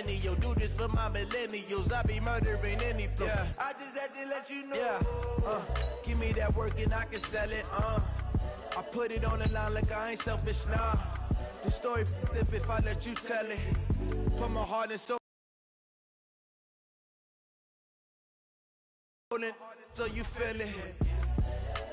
perennial. Do this for my millennials. I be murdering any flow. Yeah. I just had to let you know. Yeah. Give me that work and I can sell it. I put it on the line like I ain't selfish, nah. The story flip if I let you tell it. Put my heart and soul in, so you feel it.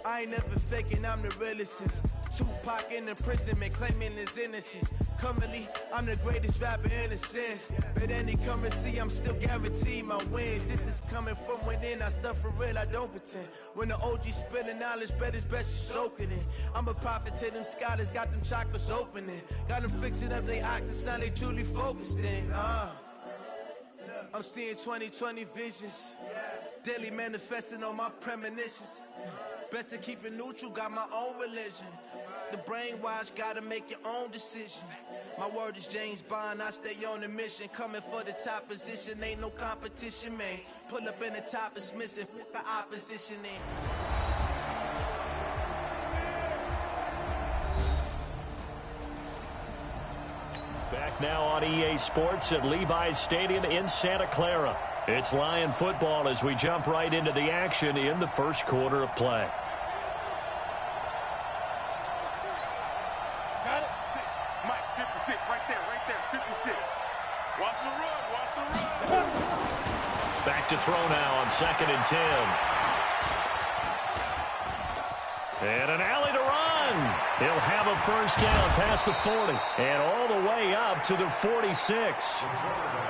I ain't never faking, I'm the realest since Tupac in imprisonment, claiming his innocence. Currently, I'm the greatest rapper in a sense. But any currency, I'm still guaranteed my wins. This is coming from within, I stuff for real, I don't pretend. When the OG spilling knowledge, bet it's best you soak it in. I'm a prophet to them scholars, got them chakras opening. Got them fixing up they octaves, now they truly focused in. I'm seeing 2020 visions. Daily manifesting on my premonitions. Best to keep it neutral, got my own religion. The brainwash, gotta make your own decision. My word is James Bond, I stay on a mission. Coming for the top position, ain't no competition, man. Pull up in the top, it's missing, the opposition in. Back now on EA Sports at Levi's Stadium in Santa Clara. It's Lion football as we jump right into the action in the first quarter of play. Got it? 6. Mike, 56, right there, 56. Watch the run. Back to throw now on 2nd and 10. And an alley to run. He'll have a first down past the 40 and all the way up to the 46.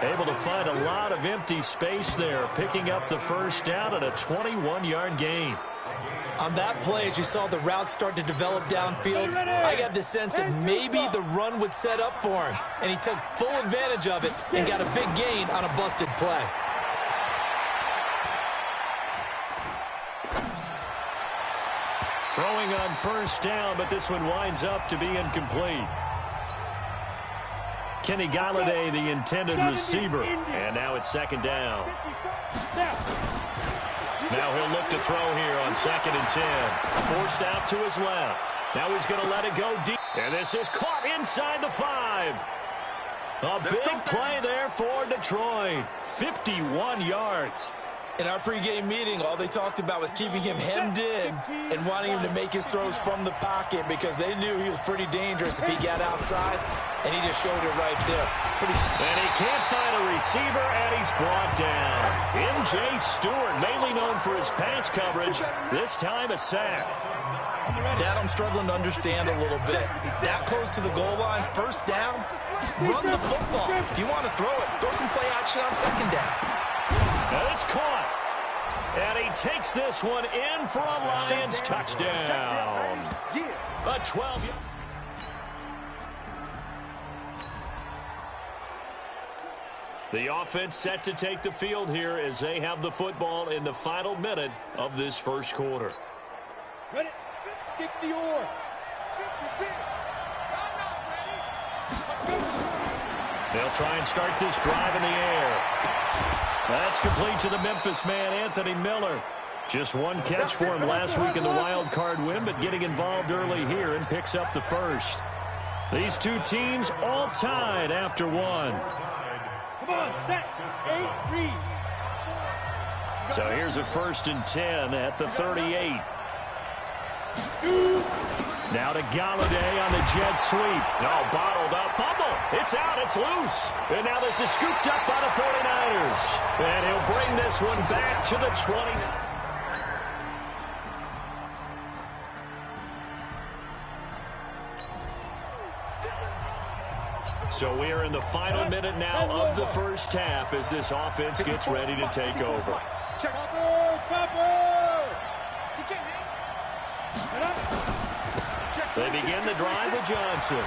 Able to find a lot of empty space there, picking up the first down at a 21-yard gain. On that play, as you saw the route start to develop downfield, I got the sense that maybe the run would set up for him, and he took full advantage of it and got a big gain on a busted play. Throwing on first down, but this one winds up to be incomplete. Kenny Galladay, the intended receiver. And now it's 2nd down. Now he'll look to throw here on 2nd and 10. Forced out to his left. Now he's going to let it go deep. And this is caught inside the 5. A big play there for Detroit. 51 yards. In our pregame meeting, all they talked about was keeping him hemmed in and wanting him to make his throws from the pocket because they knew he was pretty dangerous if he got outside, and he just showed it right there. And he can't find a receiver, and he's brought down. M.J. Stewart, mainly known for his pass coverage, this time a sack. That I'm struggling to understand a little bit. That close to the goal line, first down, run the football. If you want to throw it, throw some play action on 2nd down. And it's caught. And he takes this one in for a Lions touchdown. A 12. The offense set to take the field here as they have the football in the final minute of this first quarter. Ready? 60 or 56. They'll try and start this drive in the air. That's complete to the Memphis man, Anthony Miller. Just one catch for him last week in the wild card win, but getting involved early here and picks up the first. These two teams all tied after one. Come on, set. 8-3. So here's a 1st and 10 at the 38. Now to Galladay on the jet sweep. No, bottled up. Fumble. It's out. It's loose. And now this is scooped up by the 49ers. And he'll bring this one back to the 20. So we are in the final minute now of the first half as this offense gets ready to take over. They begin the drive with Johnson.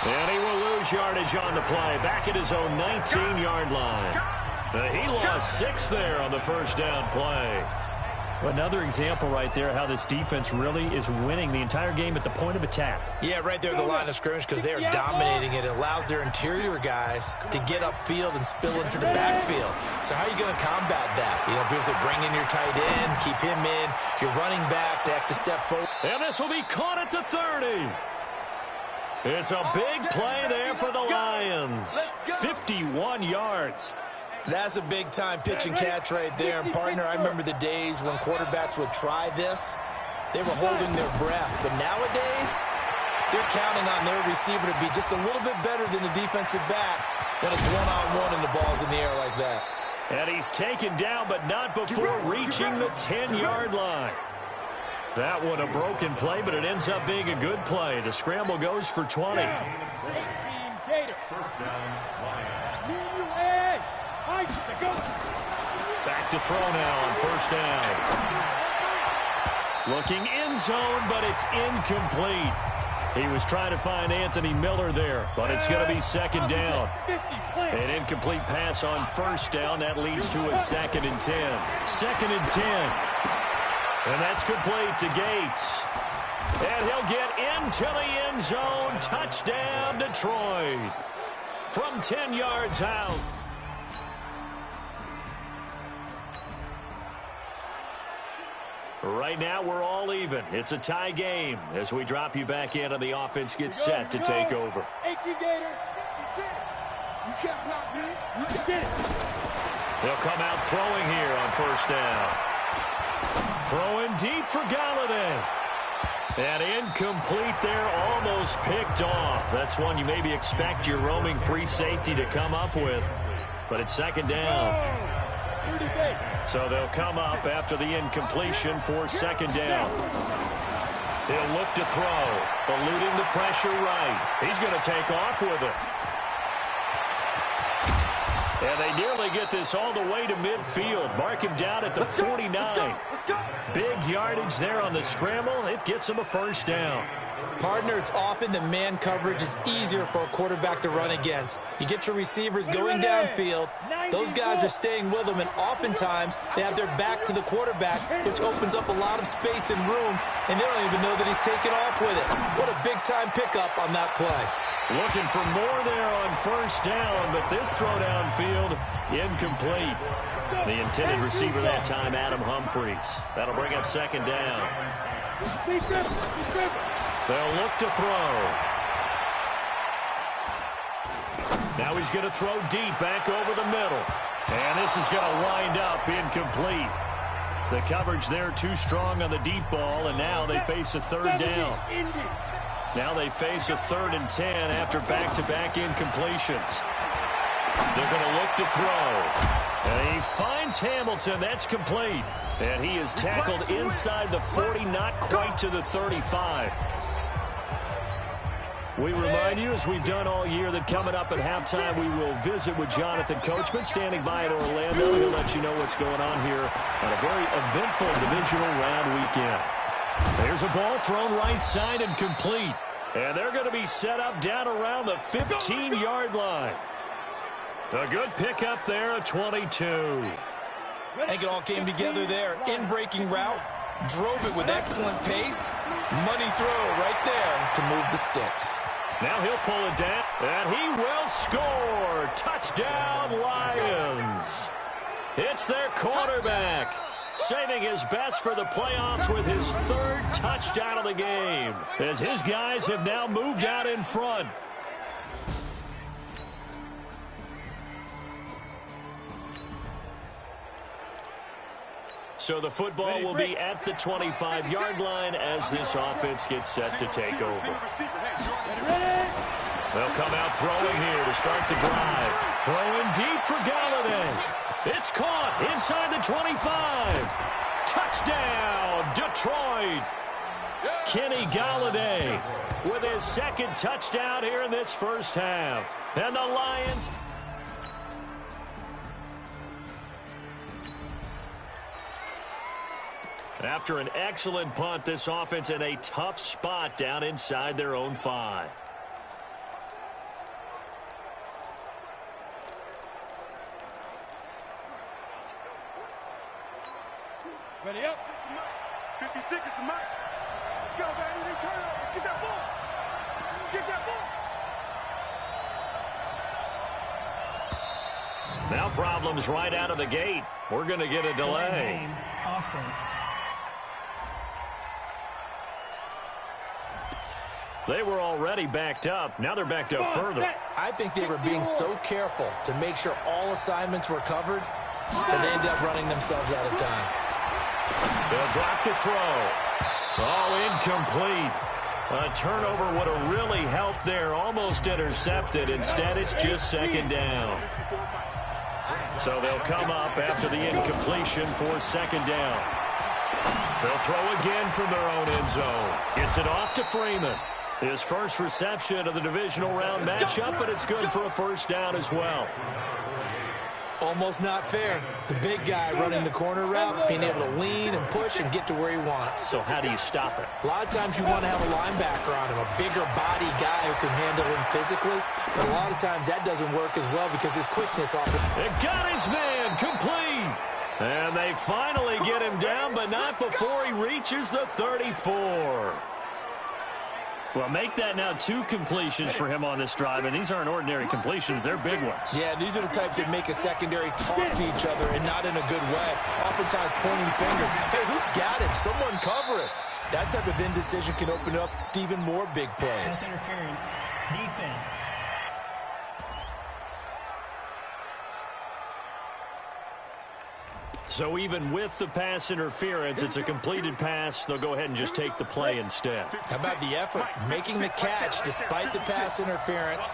And he will lose yardage on the play. Back at his own 19-yard line. He lost 6 there on the first down play. Another example right there how this defense really is winning the entire game at the point of attack. Yeah, right there at the line of scrimmage because they are dominating it. It allows their interior guys to get upfield and spill into the backfield. So how are you going to combat that? You know, because they bring in your tight end, keep him in. Your running backs, they have to step forward. And this will be caught at the 30. It's a big play there for the Lions. 51 yards. That's a big-time pitch and catch right there. And, partner, I remember the days when quarterbacks would try this. They were holding their breath. But nowadays, they're counting on their receiver to be just a little bit better than the defensive back when it's one-on-one and the ball's in the air like that. And he's taken down, but not before reaching the 10-yard line. That one a broken play, but it ends up being a good play. The scramble goes for 20. 18 Gator. First down, Lions. Back to throw now on first down. Looking end zone, but it's incomplete. He was trying to find Anthony Miller there, but it's going to be second down. An incomplete pass on first down. That leads to a 2nd and 10. 2nd and 10. And that's complete to Gates. And he'll get into the end zone. Touchdown, Detroit. From 10 yards out. Right now, we're all even. It's a tie game as we drop you back in and the offense gets set to take over. 18 Gator. You can't block me. You can't get it. They'll come out throwing here on first down. Throwing deep for Galladay. And incomplete there, almost picked off. That's one you maybe expect your roaming free safety to come up with. But it's second down. So they'll come up after the incompletion for second down. He'll look to throw, eluding the pressure right. He's going to take off with it. And they nearly get this all the way to midfield. Mark him down at the 49. Big yardage there on the scramble. It gets him a first down. Partner, it's often that man coverage is easier for a quarterback to run against. You get your receivers going downfield. Those guys are staying with them, and oftentimes they have their back to the quarterback, which opens up a lot of space and room, and they don't even know that he's taken off with it. What a big-time pickup on that play. Looking for more there on first down, but this throw downfield, incomplete. The intended receiver that time, Adam Humphries. That'll bring up second down. They'll look to throw. Now he's going to throw deep back over the middle. And this is going to wind up incomplete. The coverage there too strong on the deep ball, and now they face a third down. Now they face a 3rd and 10 after back-to-back incompletions. They're going to look to throw. And he finds Hamilton. That's complete. And he is tackled inside the 40, not quite to the 35. We remind you, as we've done all year, that coming up at halftime, we will visit with Jonathan Coachman, standing by in Orlando. He'll let you know what's going on here on a very eventful divisional round weekend. There's a ball thrown right side and complete. And they're going to be set up down around the 15-yard line. A good pickup there at 22. I think it all came together there. In-breaking route, drove it with excellent pace. Money throw right there to move the sticks. Now he'll pull it down, and he will score. Touchdown, Lions. It's their quarterback, saving his best for the playoffs with his 3rd touchdown of the game, as his guys have now moved out in front. So the football will be at the 25-yard line as this offense gets set to take over. They'll come out throwing here to start the drive. Throwing deep for Galladay. It's caught inside the 25. Touchdown, Detroit. Kenny Galladay with his 2nd touchdown here in this first half. And the Lions... After an excellent punt, this offense in a tough spot down inside their own 5. Ready up. 50 seconds to Mike. Let's go, baby. They turn over. Get that ball. Get that ball. Now problems right out of the gate. We're going to get a delay. Game offense. They were already backed up. Now they're backed up further. I think they were being so careful to make sure all assignments were covered that they ended up running themselves out of time. They'll drop the throw. Oh, incomplete. A turnover would have really helped there. Almost intercepted. Instead, it's just second down. So they'll come up after the incompletion for second down. They'll throw again from their own end zone. Gets it off to Freeman. His first reception of the divisional round matchup, but it's good for a first down as well. Almost not fair. The big guy running the corner route, being able to lean and push and get to where he wants. So how do you stop it? A lot of times you want to have a linebacker on him, a bigger body guy who can handle him physically. But a lot of times that doesn't work as well because his quickness often. It got his man complete. And they finally get him down, but not before he reaches the 34. Well, make that now 2 completions for him on this drive, and these aren't ordinary completions. They're big ones. Yeah, these are the types that make a secondary talk to each other and not in a good way. Oftentimes pointing fingers. Hey, who's got him? Someone cover it. That type of indecision can open up even more big plays. Pass interference. Defense. So even with the pass interference, it's a completed pass. They'll go ahead and just take the play instead. How about the effort? Making the catch despite the pass interference.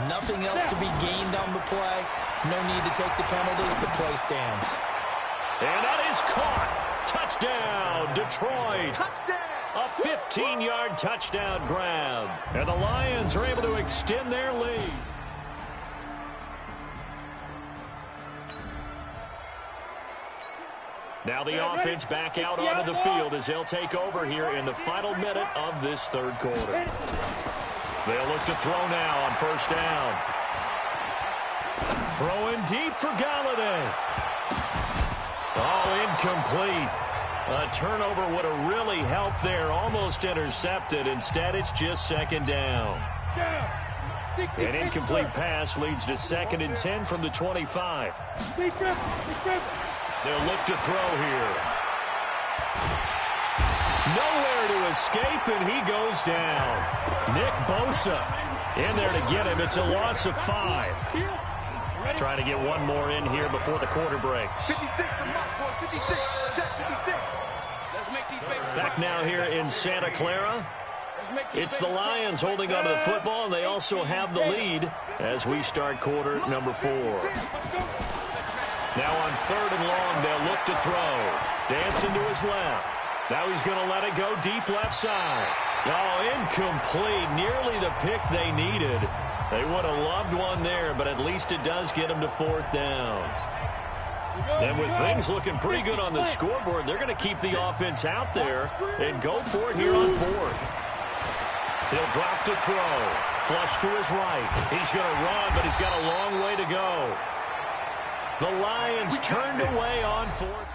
Nothing else to be gained on the play. No need to take the penalty. The play stands. And that is caught. Touchdown, Detroit. A 15-yard touchdown grab. And the Lions are able to extend their lead. Now the offense back out onto the field as they'll take over here in the final minute of this third quarter. They'll look to throw now on first down. Throwing deep for Galladay. Oh, incomplete. A turnover would have really helped there. Almost intercepted. Instead, it's just second down. An incomplete pass leads to 2nd and 10 from the 25. They'll look to throw here. Nowhere to escape, and he goes down. Nick Bosa in there to get him. It's a loss of 5. Trying to get one more in here before the quarter breaks. Back now here in Santa Clara. It's the Lions holding onto the football, and they also have the lead as we start quarter number 4. Now on 3rd and long, they'll look to throw. Dancing to his left. Now he's going to let it go deep left side. Oh, incomplete. Nearly the pick they needed. They would have loved one there, but at least it does get them to 4th down. And with things looking pretty good on the scoreboard, they're going to keep the offense out there and go for it here on 4th. He'll drop to throw. Flush to his right. He's going to run, but he's got a long way to go. The Lions turned away on 4th.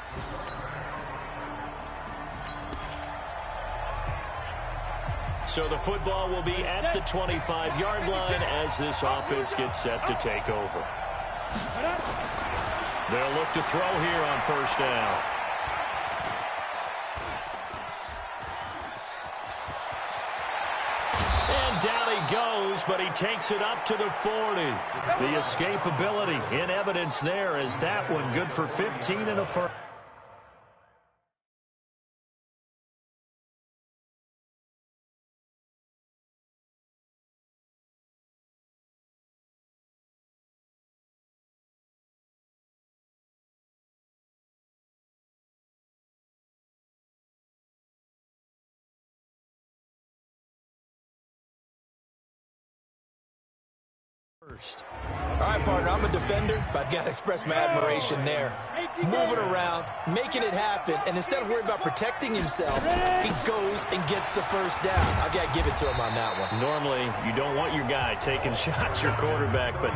So the football will be at the 25-yard line as this offense gets set to take over. They'll look to throw here on first down. And down he goes, but he takes it up to the 40. The escapability in evidence there as that one good for 15 and a first. All right, partner, I'm a defender, but I've got to express my admiration there. Moving around, making it happen, and instead of worrying about protecting himself, he goes and gets the first down. I've got to give it to him on that one. Normally, you don't want your guy taking shots, your quarterback, but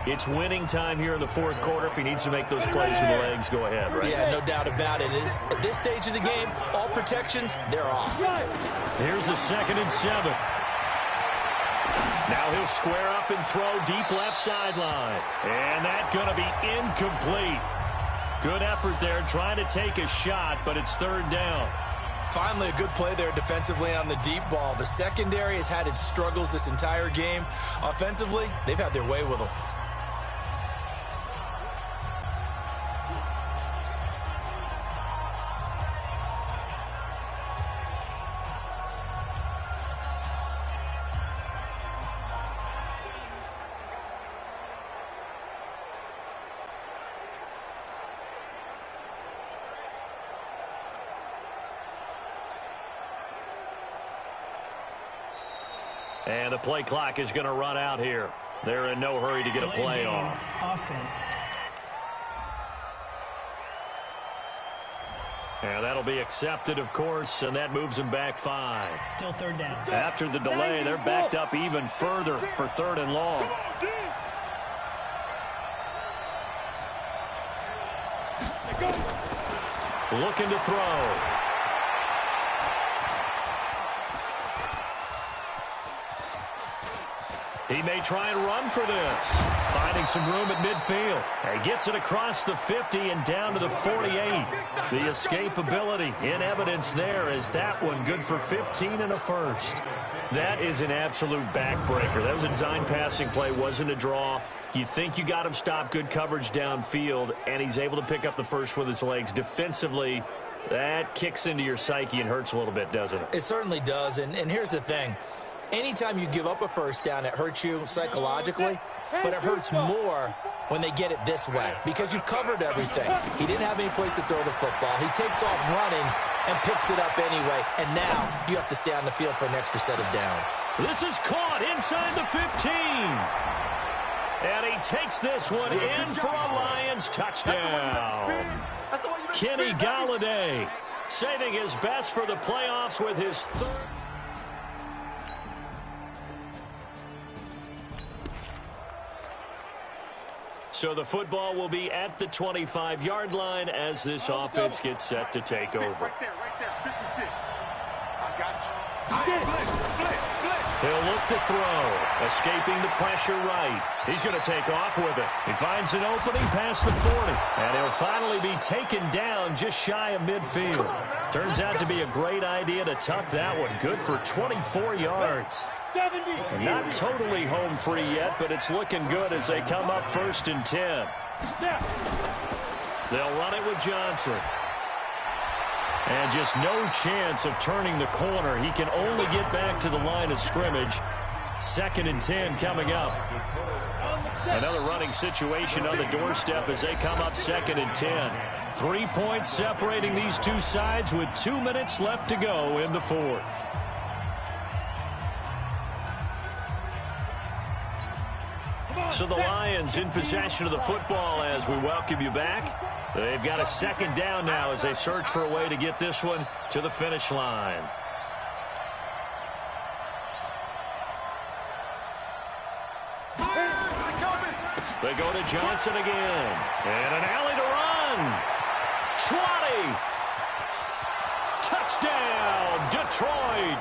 it's winning time here in the 4th quarter. If he needs to make those plays with the legs, go ahead, right? Yeah, no doubt about it. At this stage of the game, all protections, they're off. Here's a 2nd and 7. Now he'll square up and throw deep left sideline. And that's going to be incomplete. Good effort there trying to take a shot, but it's 3rd down. Finally, a good play there defensively on the deep ball. The secondary has had its struggles this entire game. Offensively, they've had their way with them. And the play clock is going to run out here. They're in no hurry to get a play off. Offense. And that'll be accepted, of course, and that moves them back 5. Still third down. After the delay, they're backed up even further for 3rd and long. Looking to throw. He may try and run for this. Finding some room at midfield. He gets it across the 50 and down to the 48. The escapability in evidence there is that one good for 15 and a first. That is an absolute backbreaker. That was a design passing play, wasn't a draw. You think you got him stopped, good coverage downfield, and he's able to pick up the first with his legs. Defensively, that kicks into your psyche and hurts a little bit, doesn't it? It certainly does, and here's the thing. Anytime you give up a first down, it hurts you psychologically, but it hurts more when they get it this way because you've covered everything. He didn't have any place to throw the football. He takes off running and picks it up anyway, and now you have to stay on the field for an extra set of downs. This is caught inside the 15. And he takes this one in for a Lions touchdown. Kenny Galladay saving his best for the playoffs with his 3rd. So the football will be at the 25-yard line as this offense gets set to take over. Right there, 56. I got you. He'll look to throw, escaping the pressure right. He's going to take off with it. He finds an opening past the 40, and he'll finally be taken down just shy of midfield. Turns out to be a great idea to tuck that one. Good for 24 yards. Not totally home free yet, but it's looking good as they come up 1st and 10. They'll run it with Johnson. And just no chance of turning the corner. He can only get back to the line of scrimmage. 2nd and 10 coming up. Another running situation on the doorstep as they come up 2nd and 10. 3 points separating these two sides with 2 minutes left to go in the 4th. So the Lions in possession of the football as we welcome you back. They've got a 2nd down now as they search for a way to get this one to the finish line. They go to Johnson again. And an alley to run. 20. Touchdown, Detroit.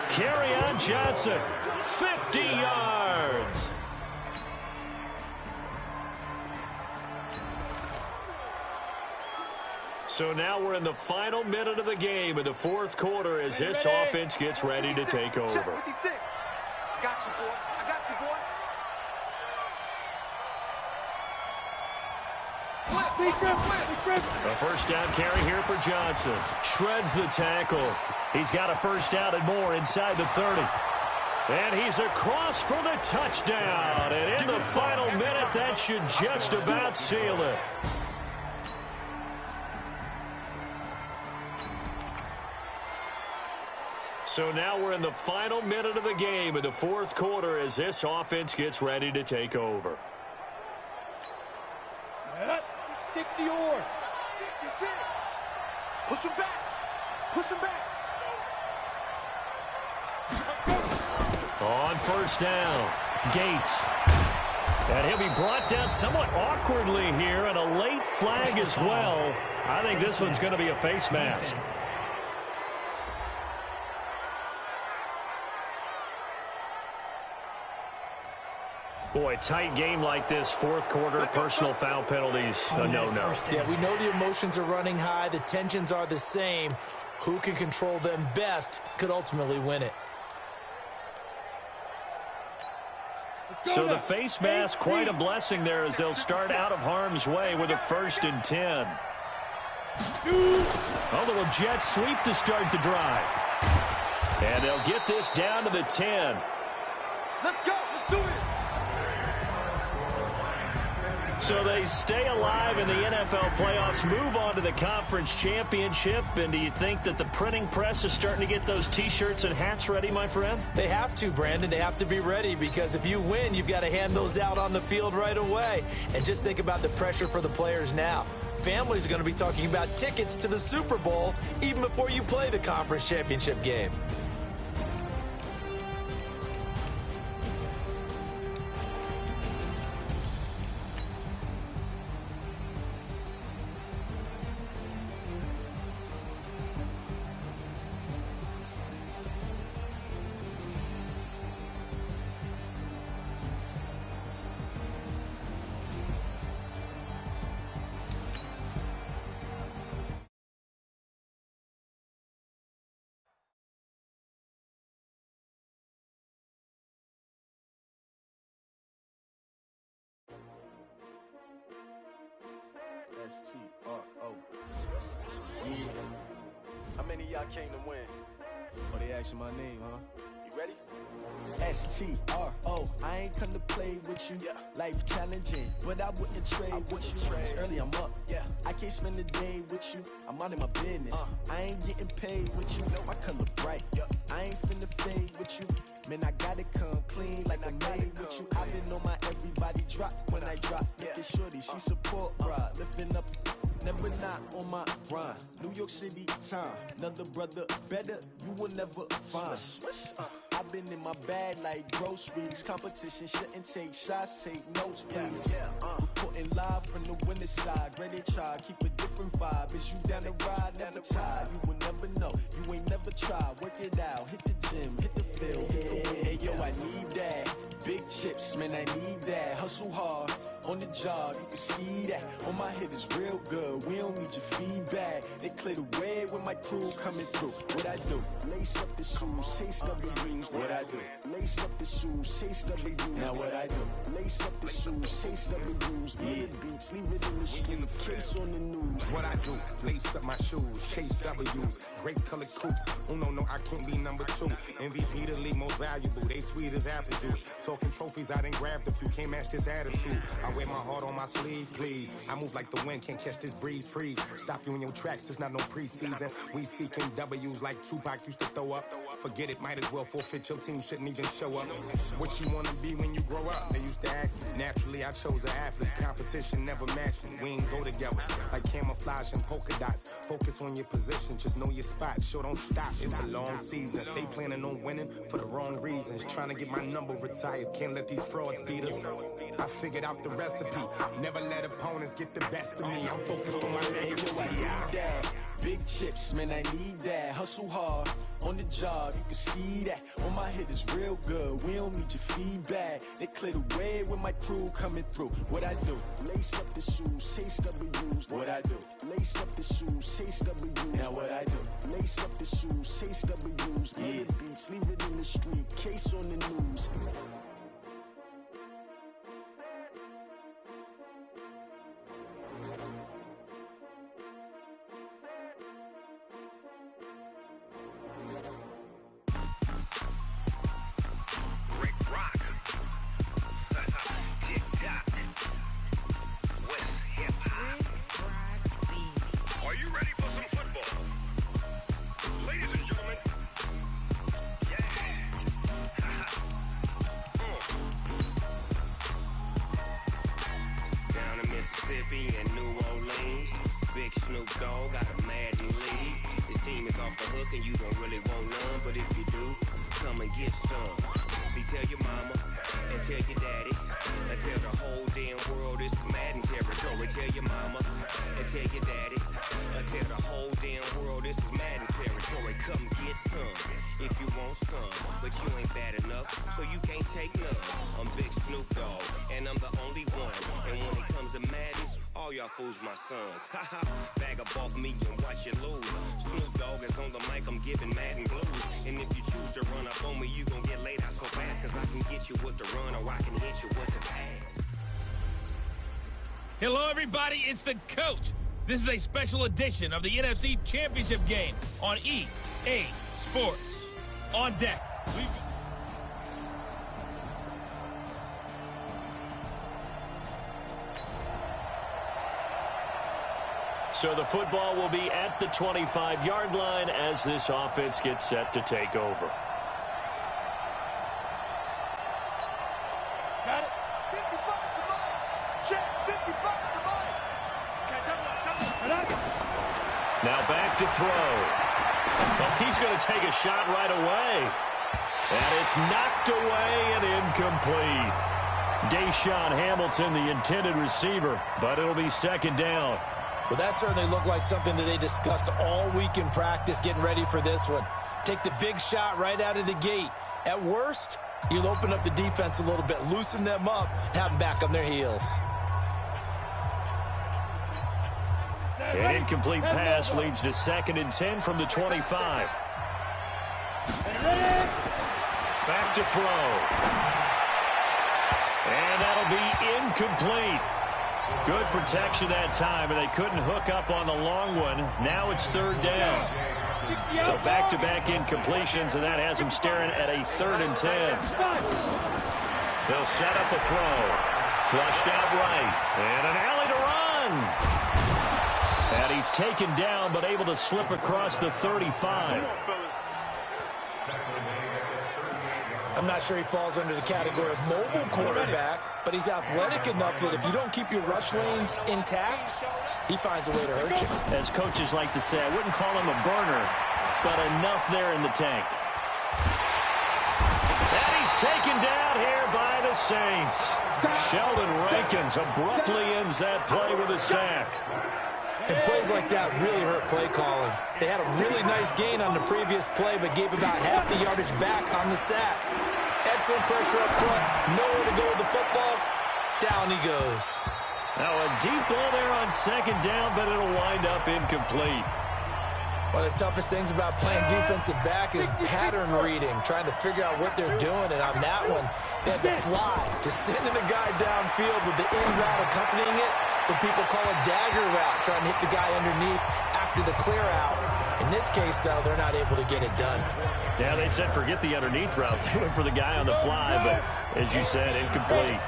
Carry on Johnson. 50 yards. So now we're in the final minute of the game in the 4th quarter as this offense gets ready to take over. Check 56. I got you, boy. I got you, boy. A 1st down carry here for Johnson. Shreds the tackle. He's got a 1st down and more inside the 30. And he's across for the touchdown. And in the final minute, that should just about seal it. So now we're in the final minute of the game in the 4th quarter as this offense gets ready to take over. 60 or 56. Push him back. Push him back. On 1st down, Gates. And he'll be brought down somewhat awkwardly here, and a late flag as well. I think this one's going to be a face mask. Boy, tight game like this, 4th quarter, personal foul penalties, a no-no. Yeah, we know the emotions are running high. The tensions are the same. Who can control them best could ultimately win it. So the face mask, quite a blessing there as they'll start out of harm's way with a 1st and 10. Oh, little jet sweep to start the drive. And they'll get this down to the 10. Let's go. Let's do it. So they stay alive in the NFL playoffs, move on to the conference championship. And do you think that the printing press is starting to get those T-shirts and hats ready, my friend? They have to, Brandon. They have to be ready because if you win, you've got to hand those out on the field right away. And just think about the pressure for the players now. Families are going to be talking about tickets to the Super Bowl even before you play the conference championship game. S-T-R-O. Yeah. How many of y'all came to win? Oh, they asking my name, huh? You ready? S-T-R-O. I ain't come to play with you. Yeah. Life challenging, but I wouldn't trade with you. It's early, I'm up. Yeah. I can't spend the day with you. I'm out of my business. I ain't getting paid with you. No, my color bright. Yeah. I ain't finna fade with you. Man, I gotta come clean like I made with you. I've been on my everybody drop when I drop. Look at shorty, she support, bruh. Lifting up. Never not on my grind. New York City time. Another brother better, you will never find. I've been in my bag like groceries. Competition shouldn't take shots, take notes, please. Reporting live from the winning side. Ready to try, keep a different vibe. Is you down the ride, never tired. You will never know, you ain't never tried. Work it out, hit the gym, hit the field, hit the wind. Hey yo, I need that. Big chips, man, I need that. Hustle hard, on the job, you can see that. On my head is real good, we don't need your feedback. They clear the way when my crew coming through. What I do? Lace up the shoes, chase W's. What I do? Lace up the shoes, chase W's. Now what I do? Lace up the shoes, chase W's. Yeah, beats, leave it in the street, case on the news. What I do? Lace up my shoes, chase W's. Great colored coops. Oh no, I can't be number 2. MVP the league most valuable. They sweet as apple juice. Talking trophies, I done grabbed a few. Can't match this attitude. I wear my heart on my sleeve, please. I move like the wind, can't catch this breeze, freeze. Stop you in your tracks, it's not no preseason. We seeking W's like Tupac used to throw up. Forget it, might as well forfeit. Your team shouldn't even show up. What you wanna be when you grow up? They used to ask me. Naturally, I chose an athlete. Competition never matched me. We ain't go together like camouflage and polka dots. Focus on your position, just know your spot. Sure, don't stop, it's a long season. They planning on winning for the wrong reasons. Trying to get my number retired, can't let these frauds beat us. I figured out the recipe. Never let opponents get the best of me. I'm focused on my legacy. I need that. Big chips, man, I need that. Hustle hard, on the job, you can see that. On my head is real good, we don't need your feedback. They clear the way when my crew coming through. What I do? Lace up the shoes, chase W's. What I do? Lace up the shoes, chase W's. Now what I do? Lace up the shoes, chase W's. Yeah, beats, leave it in the street, case on the news. And New Orleans, big Snoop Dogg got a Madden league. His team is off the hook and you don't really want none, but if you do, come and get some. See, tell your mama and tell your daddy and tell the whole damn world this is Madden territory. Tell your mama and tell your daddy and tell the whole damn world this is Madden territory. Come get some if you want some, but you ain't bad enough, so you can't take none. I'm Big Snoop Dogg and I'm the only one, and when it comes to Madden, all all y'all fools my sons. Haha, bag up off me and watch you lose. Snoop Dogg is on the mic, I'm giving Madden blues. And if you choose to run up on me, you gon' get laid out so fast. Cause I can get you with the run or I can hit you with the pass. Hello, everybody. It's the coach. This is a special edition of the NFC Championship game on EA Sports. On deck. So the football will be at the 25-yard line as this offense gets set to take over. Got it. 55 to Mike. Check. 55 to Mike. Now back to throw. Well, he's going to take a shot right away. And it's knocked away and incomplete. Deshaun Hamilton, the intended receiver, but it'll be second down. Well, that certainly looked like something that they discussed all week in practice getting ready for this one. Take the big shot right out of the gate. At worst, you'll open up the defense a little bit, loosen them up, have them back on their heels. An incomplete pass leads to 2nd and 10 from the 25. Back to throw. And that'll be incomplete. Good protection that time, and they couldn't hook up on the long one. Now it's 3rd down. So back-to-back incompletions, and that has them staring at a 3rd and 10. They'll set up a throw. Flushed out right. And an alley to run. And he's taken down, but able to slip across the 35. I'm not sure he falls under the category of mobile quarterback, but he's athletic enough that if you don't keep your rush lanes intact, he finds a way to hurt you. As coaches like to say, I wouldn't call him a burner, but enough there in the tank. And he's taken down here by the Saints. Sheldon Rankins abruptly ends that play with a sack. And plays like that really hurt play calling. They had a really nice gain on the previous play, but gave about half the yardage back on the sack. Excellent pressure up front. Nowhere to go with the football. Down he goes. Now a deep ball there on 2nd down, but it'll wind up incomplete. One of the toughest things about playing defensive back is pattern reading, trying to figure out what they're doing. And on that one, they had to fly, just sending a guy downfield with the in route accompanying it, what people call a dagger route, trying to hit the guy underneath after the clear out. In this case, though, they're not able to get it done. Yeah, they said forget the underneath route. They went for the guy on the fly, but as you said, incomplete.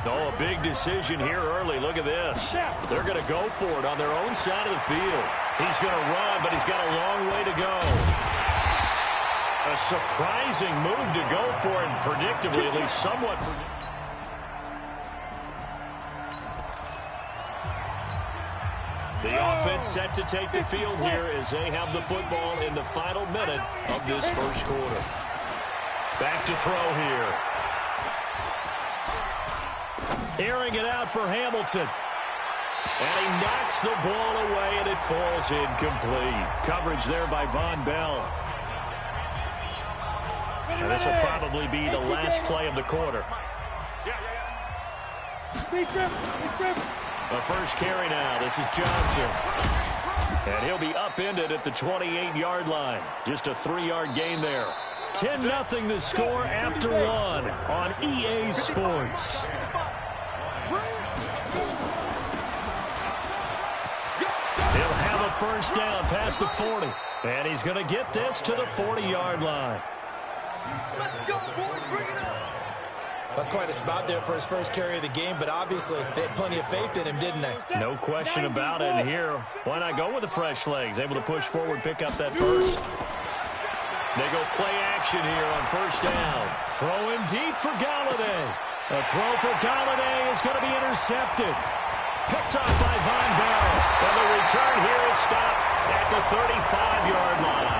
Oh, a big decision here early. Look at this. They're going to go for it on their own side of the field. He's going to run, but he's got a long way to go. A surprising move to go for it, and predictably, at least somewhat predictably. The offense set to take the field here as they have the football in the final minute of this first quarter. Back to throw here. Airing it out for Hamilton. And he knocks the ball away, and it falls incomplete. Coverage there by Von Bell. And this will probably be the last play of the quarter. The first carry now. This is Johnson. And he'll be upended at the 28-yard line. Just a 3-yard gain there. 10-0 the score after one on EA Sports. He'll have a first down past the 40. And he's going to get this to the 40-yard line. Let's go, boys. Bring it up. That's quite a spot there for his first carry of the game, but obviously they had plenty of faith in him, didn't they? No question about it. And here, why not go with the fresh legs? Able to push forward, pick up that first. They go play action here on first down. Throwing deep for Galladay. A throw for Galladay is going to be intercepted. Picked off by Von Bell. And the return here is stopped at the 35-yard line.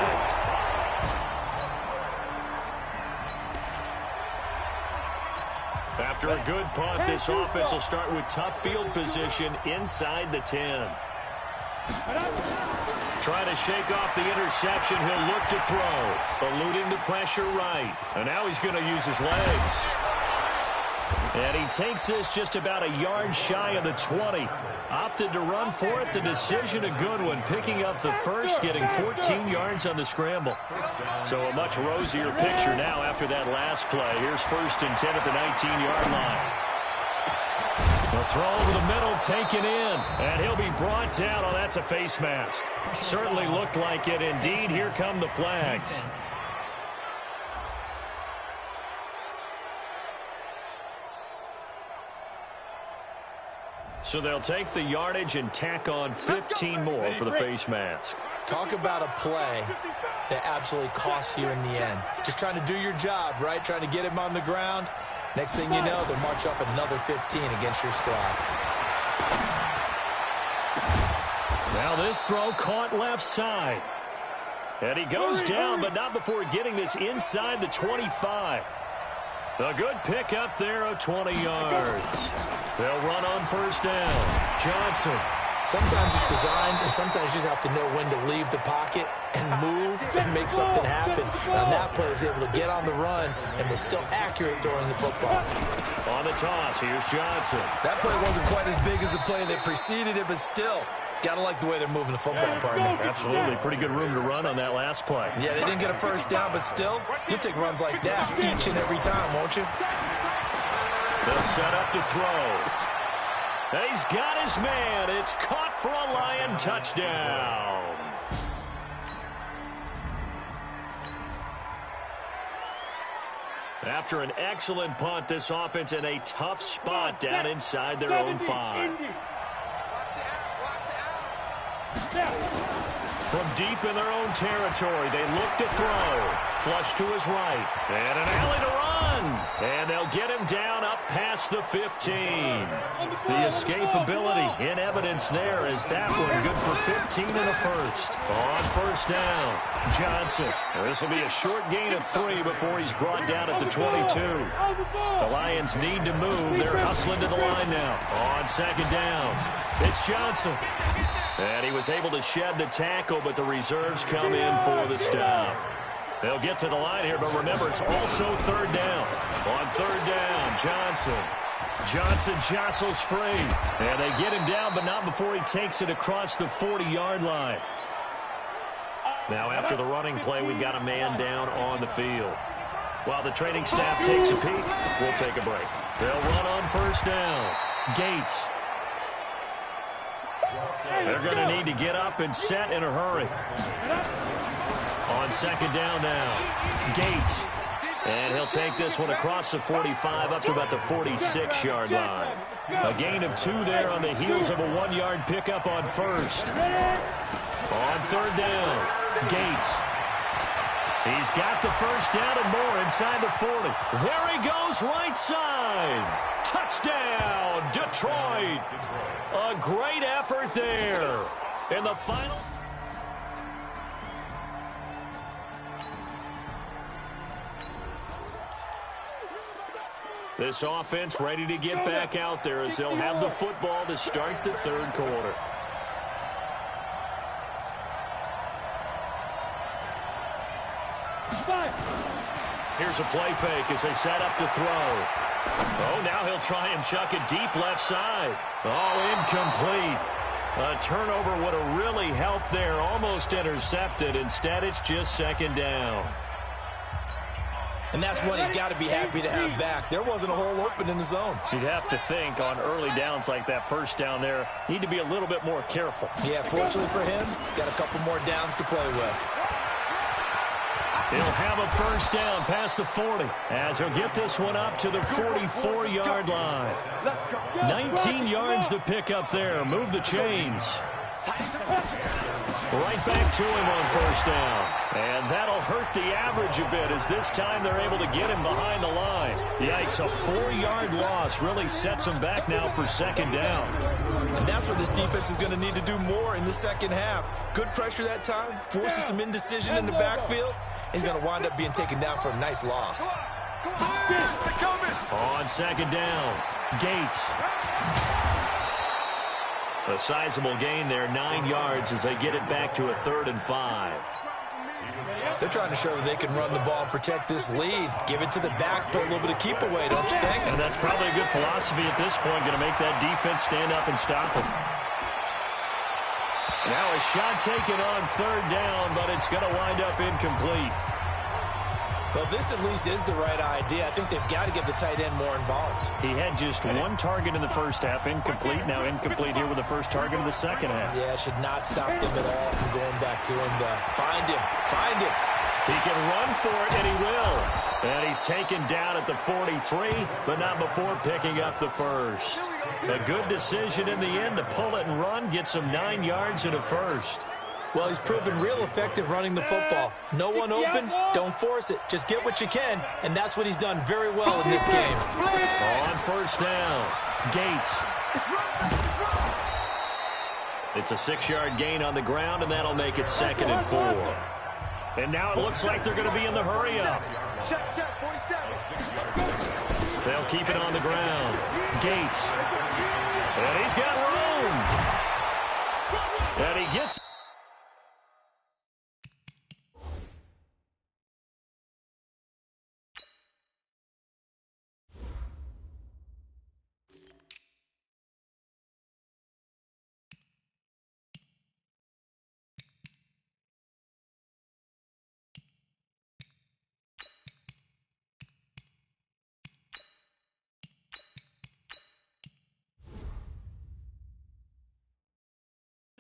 After a good punt, this offense will start with tough field position inside the 10. Trying to shake off the interception. He'll look to throw. Eluding the pressure right. And now he's going to use his legs. And he takes this just about a yard shy of the 20. Opted to run for it. The decision a good one. Picking up the first, getting 14 yards on the scramble. So a much rosier picture now after that last play. Here's 1st and 10 at the 19-yard line. The throw over the middle taken in. And he'll be brought down. Oh, that's a face mask. Certainly looked like it. Indeed, here come the flags. So they'll take the yardage and tack on 15 more for the face mask. Talk about a play that absolutely costs you in the end. Just trying to do your job, right? Trying to get him on the ground. Next thing you know, they'll march up another 15 against your squad. Now this throw caught left side. And he goes down, but not before getting this inside the 25. A good pick up there of 20 yards. They'll run on 1st down. Johnson. Sometimes it's designed, and sometimes you just have to know when to leave the pocket and move and make something happen. And on that play, he was able to get on the run and was still accurate throwing the football. On the toss, here's Johnson. That play wasn't quite as big as the play that preceded it, but still, gotta like the way they're moving the football, partner. Absolutely. Pretty good room to run on that last play. Yeah, they didn't get a 1st down, but still, you'll take runs like that each and every time, won't you? They'll set up to throw. He's got his man. It's caught for a Lion touchdown. After an excellent punt, this offense in a tough spot down inside their own 5. From deep in their own territory, they look to throw. Flush to his right. And an alley to run. And they'll get him down up past the 15. The escapability in evidence there as that one good for 15 in the first. On 1st down, Johnson. This will be a short gain of 3 before he's brought down at the 22. The Lions need to move. They're hustling to the line now. On 2nd down, it's Johnson. And he was able to shed the tackle, but the reserves come in for the stop. They'll get to the line here, but remember, it's also 3rd down. On 3rd down, Johnson. Johnson jostles free. And they get him down, but not before he takes it across the 40-yard line. Now, after the running play, we've got a man down on the field. While the training staff takes a peek, we'll take a break. They'll run on 1st down. Gates. They're going to need to get up and set in a hurry. On 2nd down now, Gates. And he'll take this one across the 45 up to about the 46-yard line. A gain of 2 there on the heels of a 1-yard pickup on 1st. On 3rd down, Gates. He's got the 1st down and more inside the 40. There he goes, right side. Touchdown, Detroit. A great effort there. In the final. This offense ready to get back out there as they'll have the football to start the 3rd quarter. Here's a play fake as they set up to throw. Oh, now he'll try and chuck it deep left side. Oh, incomplete. A turnover would have really helped there. Almost intercepted. Instead, it's just 2nd down. And that's one he's got to be happy to have back. There wasn't a hole open in the zone. You'd have to think on early downs like that 1st down there, need to be a little bit more careful. Yeah, fortunately for him, got a couple more downs to play with. He'll have a 1st down past the 40 as he'll get this one up to the 44-yard line. 19 yards to pick up there. Move the chains. Right back to him on 1st down. And that'll hurt the average a bit as this time they're able to get him behind the line. Yikes, a 4-yard loss really sets him back now for 2nd down. And that's what this defense is going to need to do more in the 2nd half. Good pressure that time, forces some indecision in the backfield. He's going to wind up being taken down for a nice loss. On 2nd down, Gates. A sizable gain there, 9 yards as they get it back to a 3rd and 5. They're trying to show that they can run the ball and protect this lead. Give it to the backs, put a little bit of keep away, don't you think? And that's probably a good philosophy at this point, going to make that defense stand up and stop them. Now a shot taken on third down, but it's going to wind up incomplete. Well, this at least is the right idea. I think they've got to get the tight end more involved. He had just one target in the first half, incomplete. Now incomplete here with the first target of the second half. Yeah, should not stop them at all from going back to him. Find him. Find him. He can run for it, and he will. And he's taken down at the 43, but not before picking up the first. A good decision in the end to pull it and run, get some 9 yards and a first. Well, he's proven real effective running the football. No one open, don't force it. Just get what you can, and that's what he's done very well in this game. On first down, Gates. It's a 6-yard gain on the ground, and that'll make it 2nd and 4. And now it looks like they're going to be in the hurry-up. They'll keep it on the ground. Gates. And he's got room. And he gets...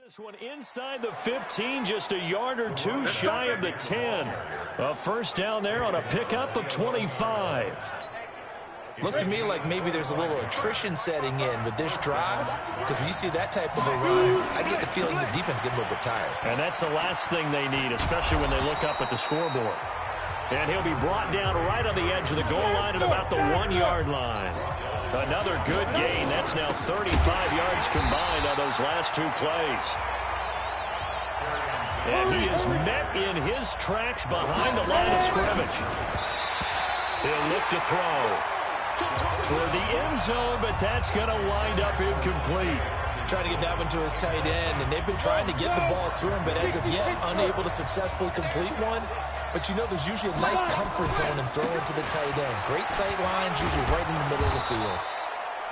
This one inside the 15, just a yard or two shy of the 10. A first down there on a pickup of 25. Looks to me like maybe there's a little attrition setting in with this drive, because when you see that type of a run, I get the feeling the defense getting a little bit tired. And that's the last thing they need, especially when they look up at the scoreboard. And he'll be brought down right on the edge of the goal line at about the 1-yard line. Another good gain. That's now 35 yards combined on those last 2 plays. And he is met in his tracks behind the line of scrimmage. He'll look to throw toward the end zone, but that's going to wind up incomplete. Trying to get that one to his tight end, and they've been trying to get the ball to him, but as of yet, unable to successfully complete one. But you know there's usually a nice comfort zone in throwing to the tight end. Great sight lines, usually right in the middle of the field.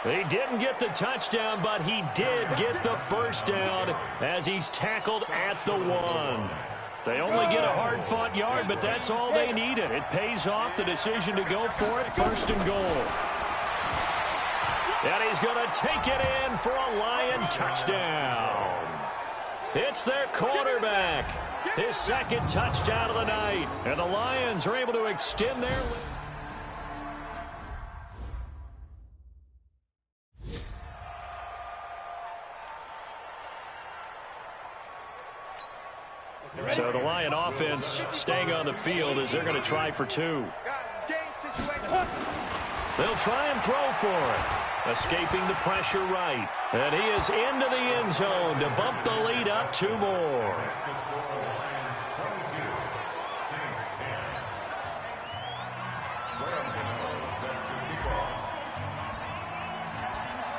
He didn't get the touchdown, but he did get the first down as he's tackled at the 1. They only get a hard-fought yard, but that's all they needed. It pays off the decision to go for it, 1st and goal. And he's going to take it in for a Lion touchdown. It's their quarterback. His 2nd touchdown of the night. And the Lions are able to extend their lead. So the Lion offense staying on the field as they're going to try for 2. They'll try and throw for it. Escaping the pressure right. And he is into the end zone to bump the lead up 2 more.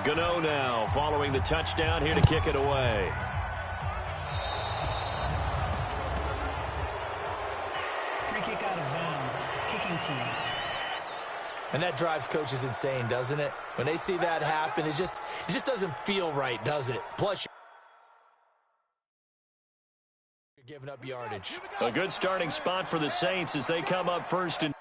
Gano now following the touchdown here to kick it away. Free kick out of bounds. Kicking team. And that drives coaches insane, doesn't it? When they see that happen, it just doesn't feel right, does it? Plus, you're giving up yardage. A good starting spot for the Saints as they come up 1st and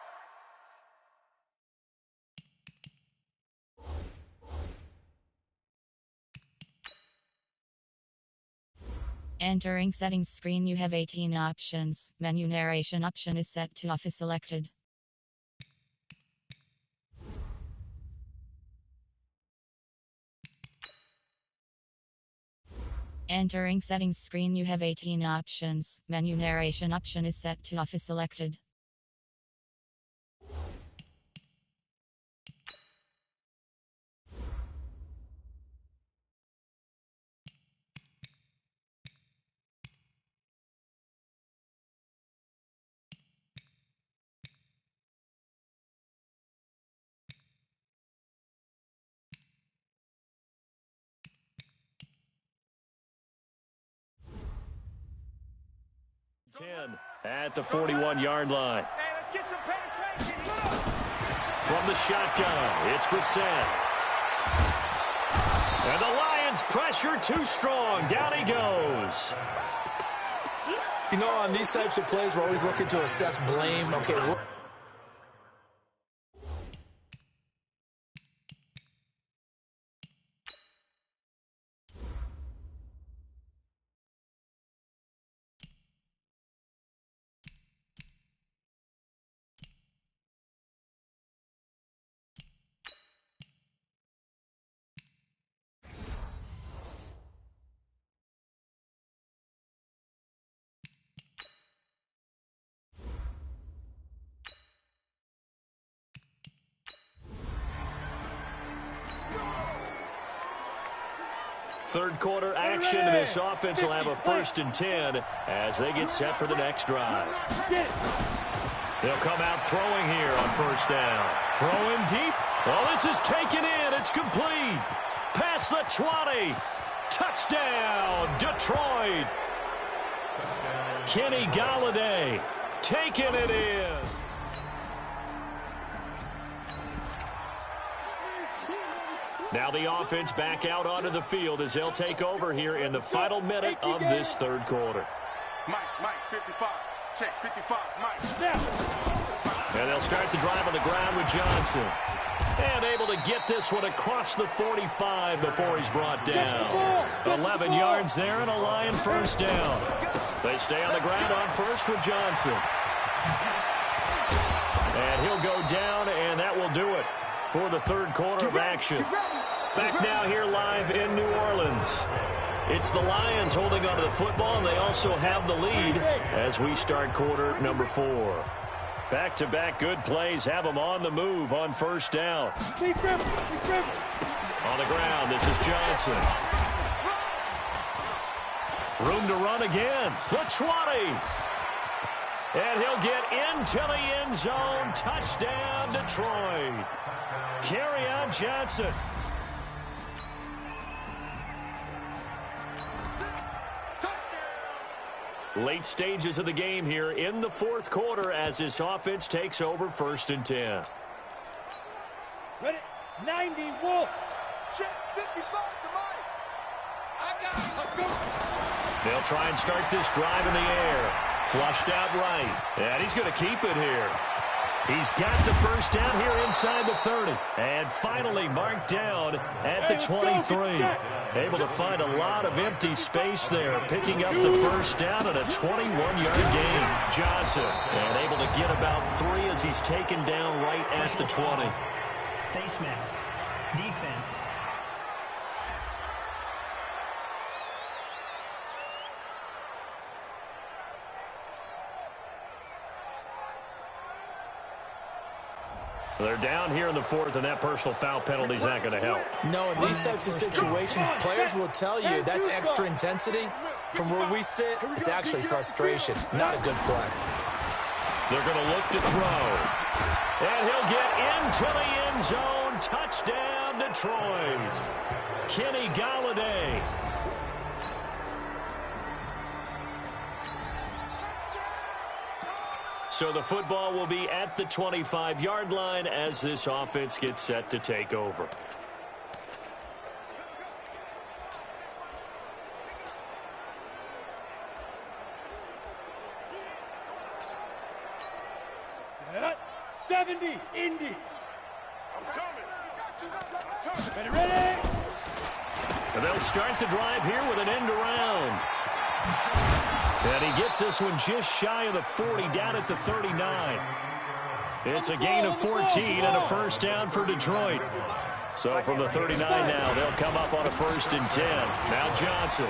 Entering settings screen, you have 18 options. Menu narration option is set to off is selected. Entering settings screen, you have 18 options. Menu narration option is set to off is selected. 10 at the 41-yard line. Hey, let's get some penetration. From the shotgun, it's Brissett. And the Lions pressure too strong. Down he goes. You know, on these types of plays, we're always looking to assess blame. Okay, Third quarter action, and this offense will have a 1st and 10 as they get set for the next drive. They'll come out throwing here on 1st down. Throwing deep. Oh, this is taken in. It's complete. Past the 20. Touchdown, Detroit. Kenny Golladay taking it in. Now the offense back out onto the field as they'll take over here in the final minute of this third quarter. Mike, 55. Check, 55, Mike. And they'll start the drive on the ground with Johnson. And able to get this one across the 45 before he's brought down. 11 yards there and a Lion 1st down. They stay on the ground on 1st with Johnson. And he'll go down, and that will do it for the third quarter of action. Back now here live in New Orleans. It's the Lions holding onto the football, and they also have the lead as we start quarter number 4. Back-to-back good plays have them on the move on 1st down. On the ground, this is Johnson. Room to run again. The 20. And he'll get into the end zone. Touchdown, Detroit. Carry on Johnson. Late stages of the game here in the 4th quarter as this offense takes over 1st and 10. Ready? 90, Wolf. Check, 55 to Mike. I got it. Let's go. They'll try and start this drive in the air. Flushed out right. And he's going to keep it here. He's got the 1st down here inside the 30. And finally marked down at the 23. Able to find a lot of empty space there. Picking up the 1st down at a 21-yard gain. Johnson. And able to get about 3 as he's taken down right at the 20. Face mask. Defense. They're down here in the 4th, and that personal foul penalty is not going to help. No, in these types of situations, players will tell you that's extra intensity. From where we sit, it's actually frustration, not a good play. They're going to look to throw. And he'll get into the end zone. Touchdown, Detroit. Kenny Golladay. So the football will be at the 25-yard line as this offense gets set to take over. Set. 70, Indy. I'm coming. Ready? And they'll start the drive here with an end around. And he gets this one just shy of the 40, down at the 39. It's a gain of 14 and a 1st down for Detroit. So from the 39 now, they'll come up on a 1st and 10. Now Johnson.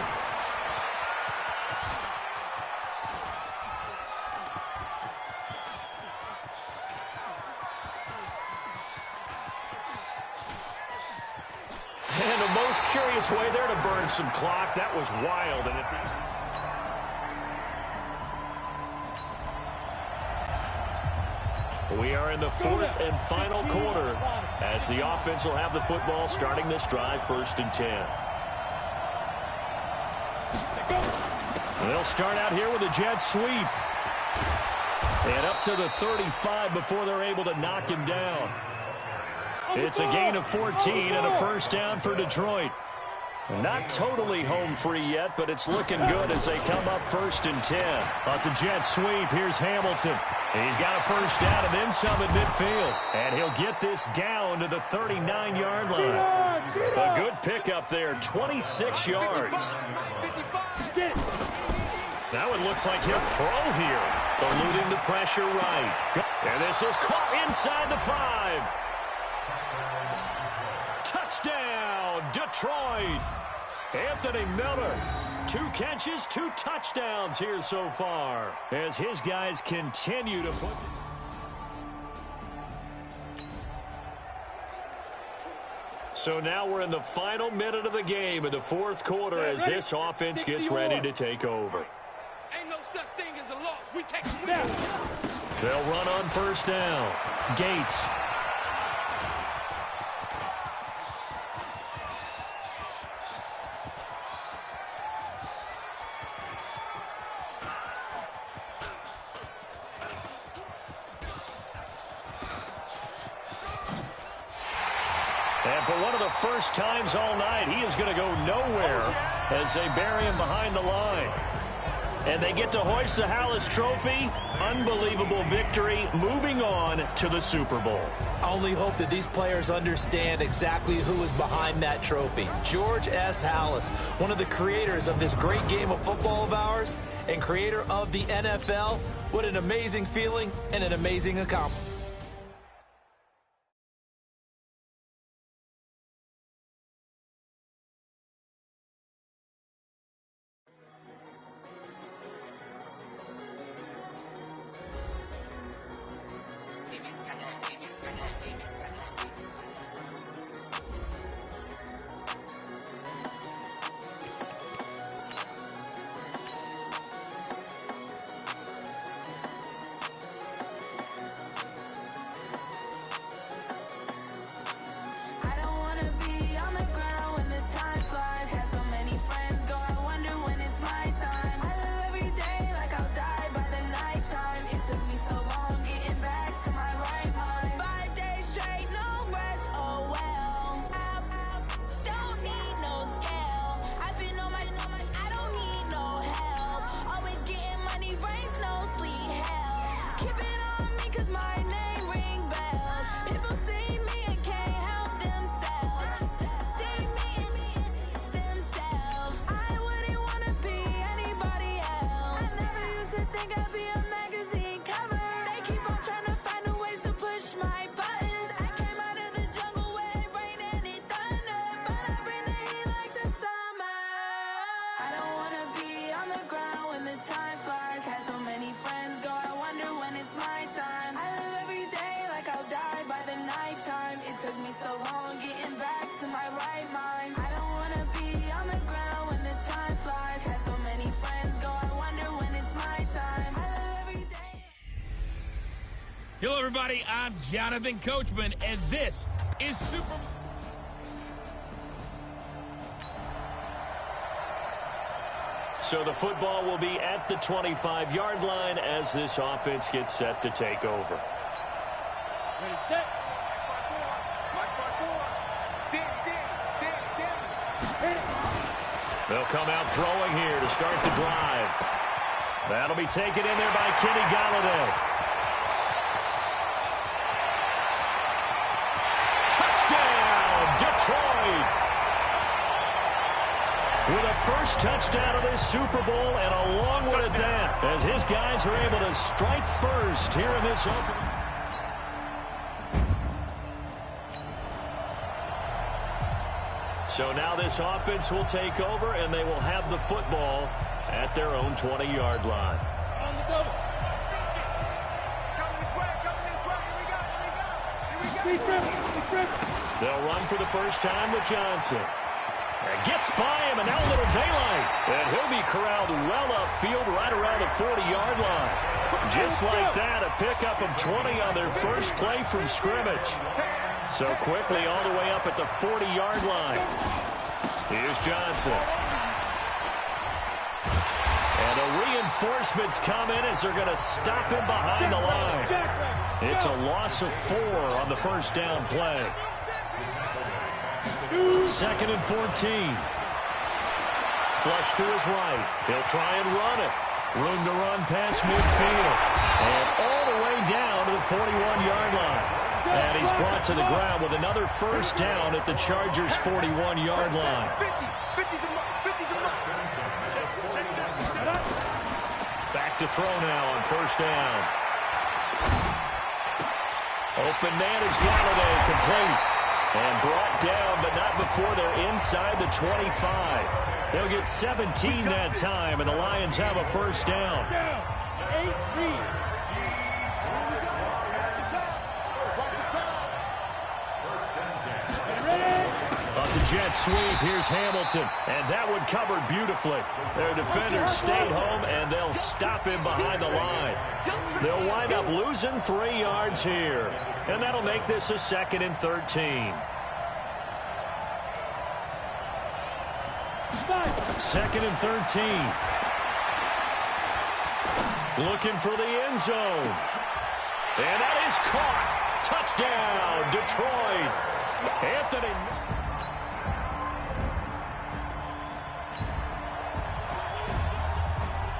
And the most curious way there to burn some clock. That was wild. And we are in the 4th and final quarter as the offense will have the football starting this drive 1st and 10. They'll start out here with a jet sweep. And up to the 35 before they're able to knock him down. It's a gain of 14 and a first down for Detroit. Not totally home free yet, but it's looking good as they come up 1st and 10. That's a jet sweep. Here's Hamilton. He's got a first down and then some at midfield. And he'll get this down to the 39-yard line. A good pickup there, 26 yards. Now it looks like he'll throw here. Eluding the pressure right. And this is caught inside the 5. Touchdown, Detroit. Anthony Miller. 2 catches, 2 touchdowns here so far as his guys continue to put... So now we're in the final minute of the game in the 4th quarter as this offense gets ready to take over. Ain't no such thing as a loss. We take it. They'll run on first down. Gates. And for one of the first times all night, he is going to go nowhere as they bury him behind the line. And they get to hoist the Hallis Trophy. Unbelievable victory, moving on to the Super Bowl. I only hope that these players understand exactly who is behind that trophy. George S. Hallis, one of the creators of this great game of football of ours and creator of the NFL. What an amazing feeling and an amazing accomplishment. Hello, everybody. I'm Jonathan Coachman, and this is Super Bowl. So the football will be at the 25-yard line as this offense gets set to take over. Ready, set. They'll come out throwing here to start the drive. That'll be taken in there by Kenny Golladay. Detroit with a first touchdown of this Super Bowl and a long one at that as his guys are able to strike first here in this open. So now this offense will take over and they will have the football at their own 20-yard line. On the double. They'll run for the first time with Johnson. And gets by him, and now a little daylight. And he'll be corralled well upfield right around the 40-yard line. Just like that, a pickup of 20 on their first play from scrimmage. So quickly all the way up at the 40-yard line. Here's Johnson. And the reinforcements come in as they're going to stop him behind the line. It's a loss of 4 on the first down play. 2nd and 14. Flush to his right. He'll try and run it. Room to run past midfield. And all the way down to the 41-yard line. And he's brought to the ground with another first down at the Chargers' 41-yard line. Back to throw now on first down. Open man is Galladay, complete. And brought down, but not before they're inside the 25. They'll get 17 that time, and the Lions have a first down. That's a jet sweep. Here's Hamilton, and that one covered beautifully. Their defenders stayed home, and they'll stop him behind the line. They'll wind up losing 3 yards here, and that'll make this a 2nd and 13. 2nd and 13. Looking for the end zone. And that is caught. Touchdown, Detroit. Anthony.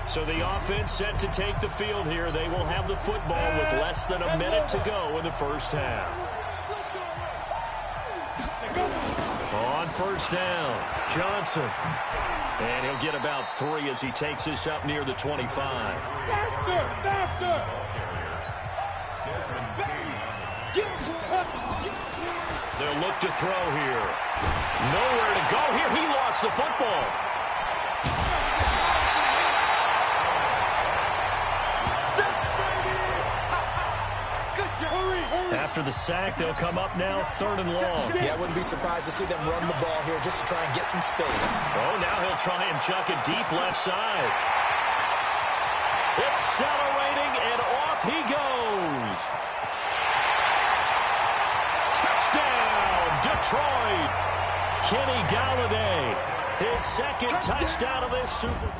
So the offense set to take the field here. They will have the football with less than a minute to go in the first half. On first down, Johnson. And he'll get about 3 as he takes this up near the 25. Faster! They'll look to throw here. Nowhere to go here. He lost the football. After the sack, they'll come up now 3rd and long. Yeah, I wouldn't be surprised to see them run the ball here just to try and get some space. Oh, now he'll try and chuck it deep left side. Accelerating, and off he goes. Touchdown, Detroit. Kenny Galladay, his 2nd touchdown of this Super Bowl.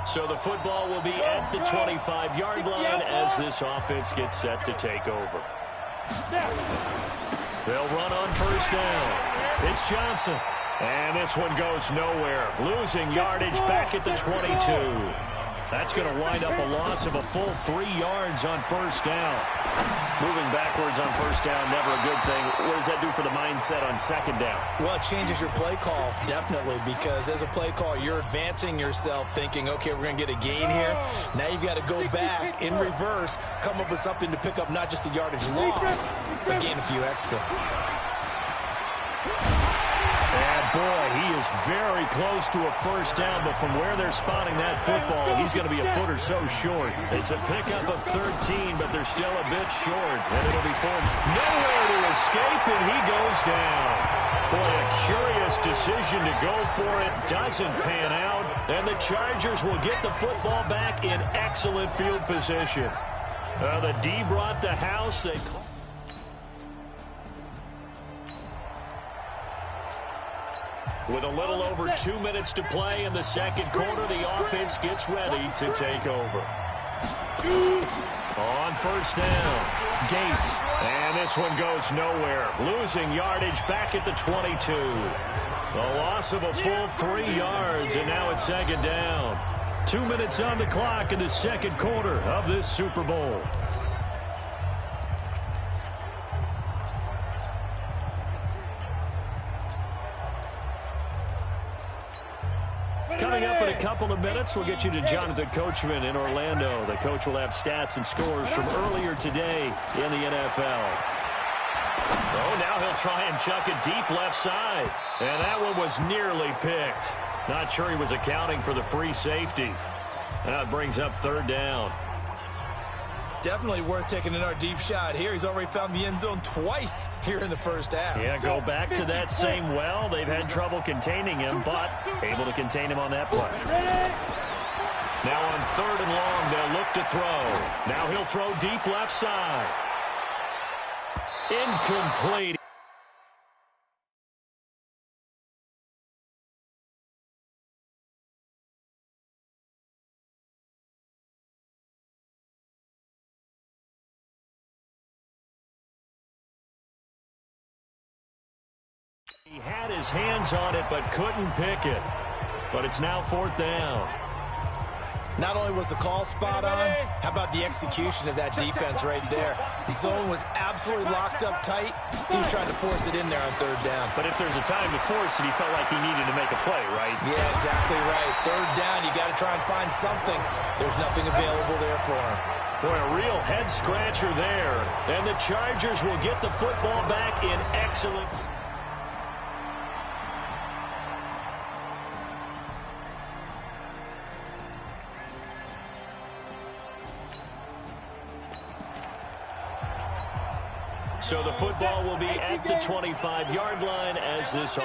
So the football will be at the 25-yard line as this offense gets set to take over. They'll run on first down. It's Johnson. And this one goes nowhere. Losing yardage back at the 22. That's going to wind up a loss of a full 3 yards on first down. Moving backwards on first down, never a good thing. What does that do for the mindset on 2nd down? Well, it changes your play call, definitely, because as a play call, you're advancing yourself thinking, okay, we're going to get a gain here. Now you've got to go back in reverse, come up with something to pick up not just the yardage loss, but gain a few extra. Boy, he is very close to a first down, but from where they're spotting that football, he's going to be a foot or so short. It's a pickup of 13, but they're still a bit short, and it'll be full. Nowhere to escape, and he goes down. Boy, a curious decision to go for it. Doesn't pan out, and the Chargers will get the football back in excellent field position. The D brought the house. With a little over 2 minutes to play in the 2nd quarter, the offense gets ready to take over. On first down, Gates. And this one goes nowhere. Losing yardage back at the 22. A loss of a full 3 yards, and now it's 2nd down. 2 minutes on the clock in the 2nd quarter of this Super Bowl. Coming up in a couple of minutes, we'll get you to Jonathan Coachman in Orlando. The coach will have stats and scores from earlier today in the NFL. Oh, now he'll try and chuck it deep left side. And that one was nearly picked. Not sure he was accounting for the free safety. That brings up 3rd down. Definitely worth taking another deep shot here. He's already found the end zone twice here in the first half. Yeah, go back to that same well. They've had trouble containing him, but able to contain him on that play. Now on 3rd and long, they'll look to throw. Now he'll throw deep left side. Incomplete. Had his hands on it, but couldn't pick it. But it's now 4th down. Not only was the call spot on, how about the execution of that defense right there? The zone was absolutely locked up tight. He was trying to force it in there on 3rd down. But if there's a time to force it, he felt like he needed to make a play, right? Yeah, exactly right. 3rd down, you got to try and find something. There's nothing available there for him. Boy, a real head-scratcher there. And the Chargers will get the football back in excellent... So the football will be at the 25-yard line as this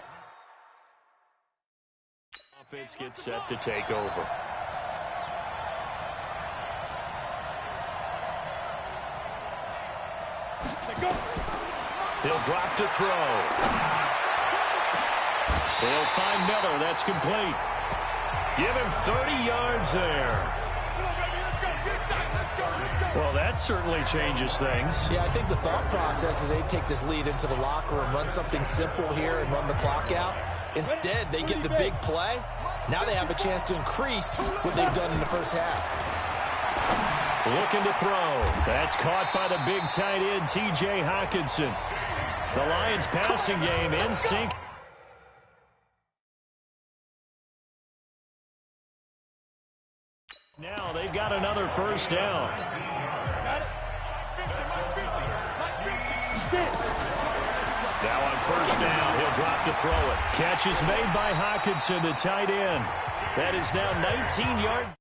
offense gets set to take over. He'll drop to throw. They'll find Miller. That's complete. Give him 30 yards there. Well, that certainly changes things. Yeah, I think the thought process is they take this lead into the locker room, run something simple here and run the clock out. Instead, they get the big play. Now they have a chance to increase what they've done in the first half. Looking to throw. That's caught by the big tight end, T.J. Hockenson. The Lions passing game in sync. Now they've got another first down. Now on first down, he'll drop to throw it. Catch is made by Hockenson, the tight end. That is now 19 yards.